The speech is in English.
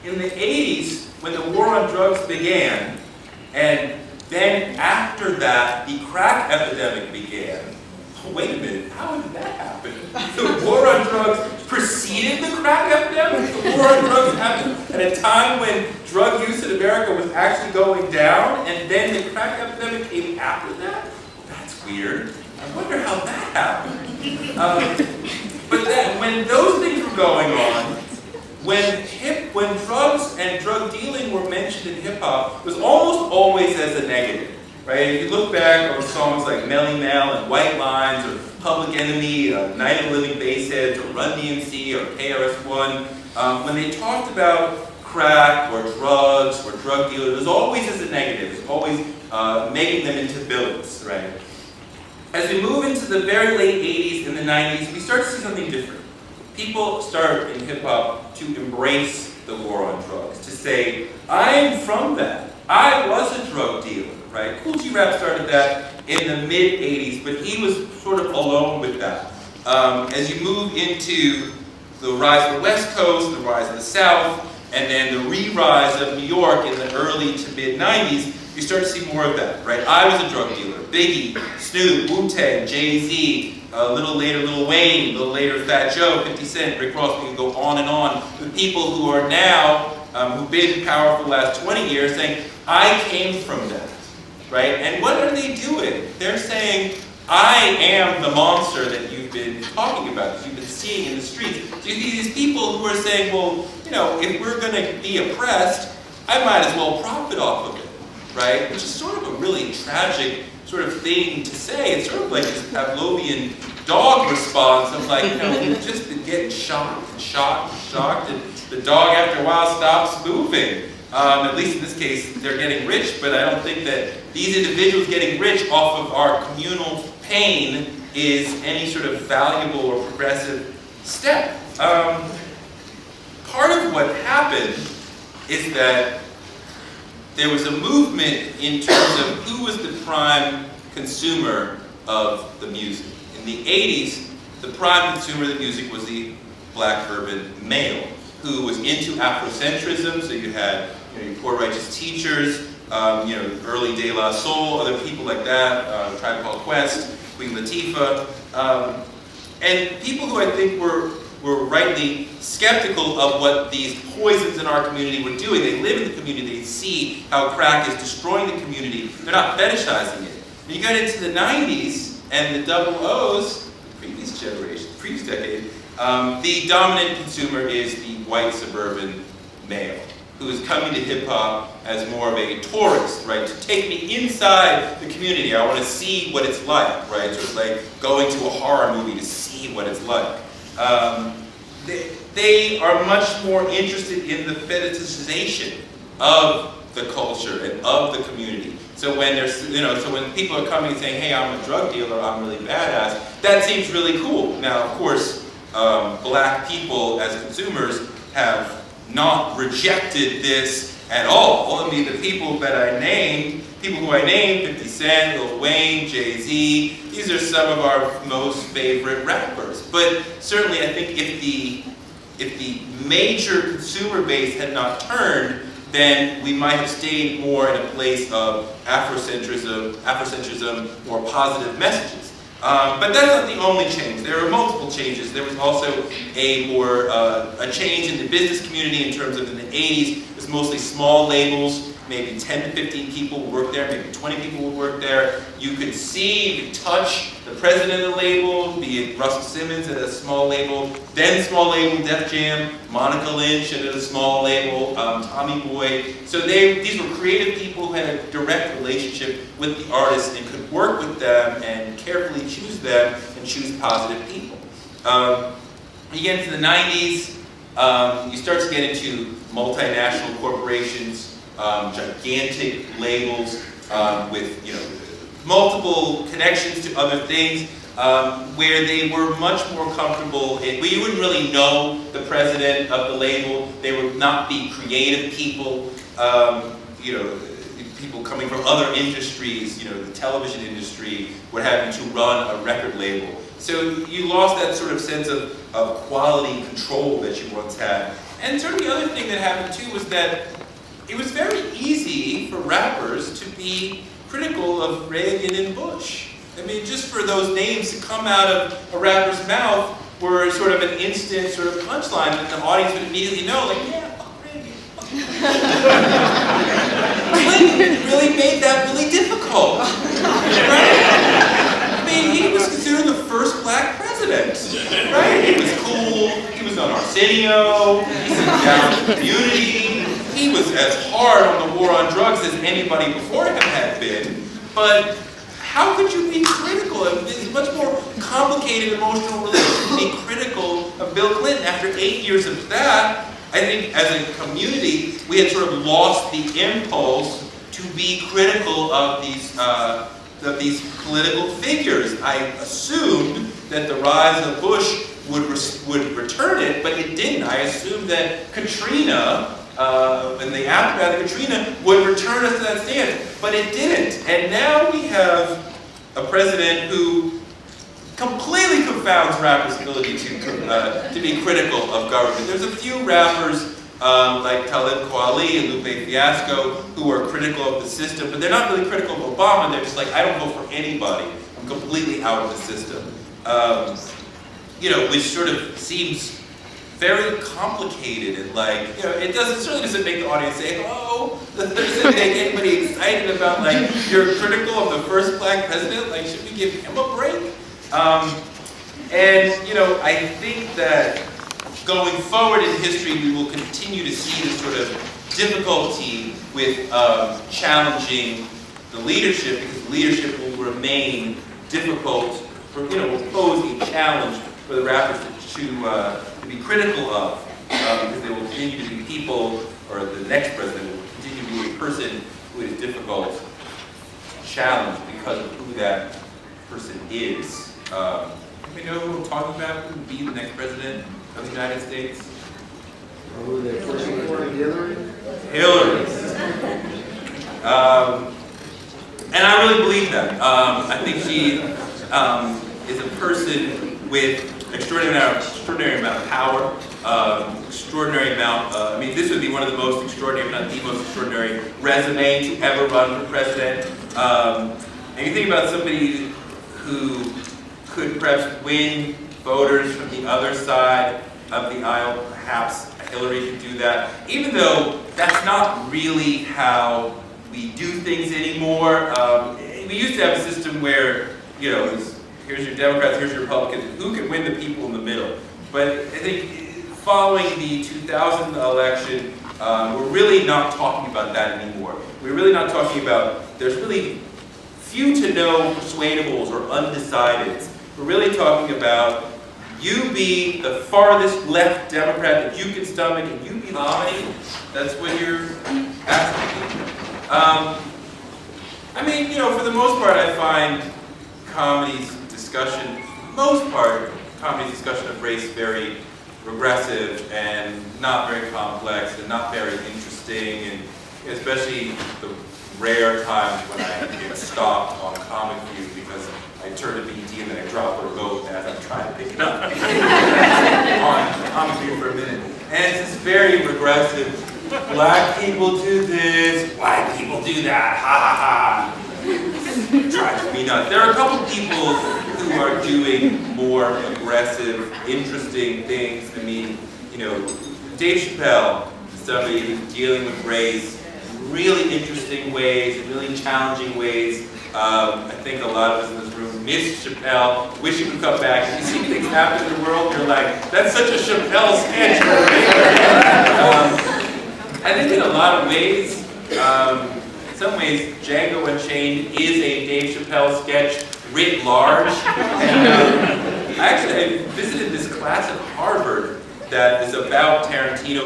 in the 80s, when the war on drugs began, and then after that, the crack epidemic began. Oh, wait a minute, how did that happen? The war on drugs preceded the crack epidemic? The war on drugs happened at a time when drug use in America was actually going down, and then the crack epidemic came after that? That's weird. I wonder how that happened. But then, when those things were going on, when drugs and drug dealing were mentioned in hip-hop, it was almost always as a negative, right? If you look back on songs like Melly Mel and White Lines, or Public Enemy, Night of the Living Bassheads, or Run DMC, or KRS-One, when they talked about crack, or drugs, or drug dealers, it was always as a negative. It was always making them into villains, right? As we move into the very late 80s and the 90s, we start to see something different. People start in hip-hop to embrace the war on drugs, to say, I'm from that. I was a drug dealer, right? Kool G Rap started that in the mid-80s, but he was sort of alone with that. As you move into the rise of the West Coast, the rise of the South, and then the re-rise of New York in the early to mid-90s, you start to see more of that, right? I was a drug dealer. Biggie, Snoop, Wu-Tang, Jay-Z, a little later Lil Wayne, a little later Fat Joe, 50 Cent, Rick Ross, we can go on and on. The people who are now, who've been in power for the last 20 years saying, I came from that, right? And what are they doing? They're saying, I am the monster that you've been talking about, that you've been seeing in the streets. So you see these people who are saying, well, you know, if we're going to be oppressed, I might as well profit off of it, right? Which is sort of a really tragic sort of thing to say. It's sort of like this Pavlovian dog response of like, you know, we've just been getting shocked and shocked and shocked, and the dog after a while stops moving. At least in this case, they're getting rich, but I don't think that these individuals getting rich off of our communal pain is any sort of valuable or progressive step. Part of what happened is that there was a movement in terms of who was the prime consumer of the music. In the 80s, the prime consumer of the music was the black urban male, who was into Afrocentrism. So you had, you know, your Poor Righteous Teachers, you know, early De La Soul, other people like that, Tribe Called Quest, Queen Latifah, and people who I think were rightly skeptical of what these poisons in our community were doing. They live in the community, they see how crack is destroying the community. They're not fetishizing it. When you get into the 90s and the double O's, the previous generation, the previous decade, the dominant consumer is the white suburban male, who is coming to hip-hop as more of a tourist, right? To take me inside the community. I want to see what it's like, right? Sort of like going to a horror movie to see what it's like. They are much more interested in the fetishization of the culture and of the community. So when there's, you know, so when people are coming and saying, hey, I'm a drug dealer, I'm really badass, that seems really cool. Now, of course, black people as consumers have not rejected this at all. I mean, the people that I named, people who I named, 50 Cent, Lil Wayne, Jay-Z, these are some of our most favorite rappers. But certainly I think if the major consumer base had not turned, then we might have stayed more in a place of Afrocentrism, more positive messages. But that's not the only change. There were multiple changes. There was also a change in the business community in terms of in the 80s, it was mostly small labels. Maybe 10 to 15 people would work there, maybe 20 people would work there. You could see, you could touch the president of the label, be it Russell Simmons at a small label, then small label Def Jam, Monica Lynch at a small label, Tommy Boy. So these were creative people who had a direct relationship with the artists and could work with them and carefully choose them and choose positive people. You get into the 90s, you start to get into multinational corporations, gigantic labels with, you know, multiple connections to other things, where they were much more comfortable in, where you wouldn't really know the president of the label. They would not be creative people, you know, people coming from other industries, you know, the television industry, what have you, to run a record label. So you lost that sort of sense of of quality control that you once had. And sort of the other thing that happened too was that it was very easy for rappers to be critical of Reagan and Bush. I mean, just for those names to come out of a rapper's mouth were sort of an instant sort of punchline, and the audience would immediately know, like, yeah, fuck Reagan. Clinton really made that really difficult, right? I mean, he was considered the first black president, right? He was cool, he was on Arsenio, he sat down in the community, he was as hard on the war on drugs as anybody before him had been, but how could you be critical? It's much more complicated emotional relationship to be critical of Bill Clinton. After 8 years of that, I think as a community, we had sort of lost the impulse to be critical of these political figures. I assumed that the rise of Bush would return it, but it didn't. I assumed that Katrina, and the aftermath of Katrina would return us to that stance, but it didn't. And now we have a president who completely confounds rappers' ability to be critical of government. There's a few rappers like Talib Kweli and Lupe Fiasco who are critical of the system, but they're not really critical of Obama. They're just like, I don't vote for anybody. I'm completely out of the system. Which sort of seems very complicated and like, it certainly doesn't make the audience say, oh, that doesn't make anybody excited about like, you're critical of the first black president, like should we give him a break? I think that going forward in history we will continue to see this sort of difficulty with challenging the leadership, because leadership will remain difficult, will pose a challenge for the rappers to be critical of, because they will continue to be people, or the next president will continue to be a person who is difficult to challenge because of who that person is. We know who I'm talking about, who would be the next president of the United States? Oh, they're pushing for Hillary? Hillary. And I really believe that. I think she is a person with extraordinary amount of power, extraordinary amount, this would be one of the most extraordinary, if not the most extraordinary resume to ever run for president. And you think about somebody who could perhaps win voters from the other side of the aisle, perhaps Hillary could do that, even though that's not really how we do things anymore. We used to have a system where, here's your Democrats, here's your Republicans, who can win the people in the middle. But I think following the 2000 election, we're really not talking about that anymore. We're really not talking about, there's really few to no persuadables or undecideds. We're really talking about you be the farthest left Democrat that you can stomach and you be the nominee. That's what you're asking. For the most part, I find comedy's discussion of race very regressive and not very complex and not very interesting, and especially the rare times when I get stopped on Comic View because I turn to BT and then I drop a remote as I'm trying to pick it up on Comic View for a minute. And it's this very regressive, black people do this, white people do that, ha ha ha. Drives me nuts. There are a couple people who are doing more aggressive, interesting things. Dave Chappelle, somebody who's dealing with race in really interesting ways, in really challenging ways. I think a lot of us in this room miss Chappelle, wish he would come back. If you see things happen in the world, you're like, that's such a Chappelle sketch. I think in a lot of ways, in some ways, Django Unchained is a Dave Chappelle sketch writ large. And I visited this class at Harvard that is about Tarantino.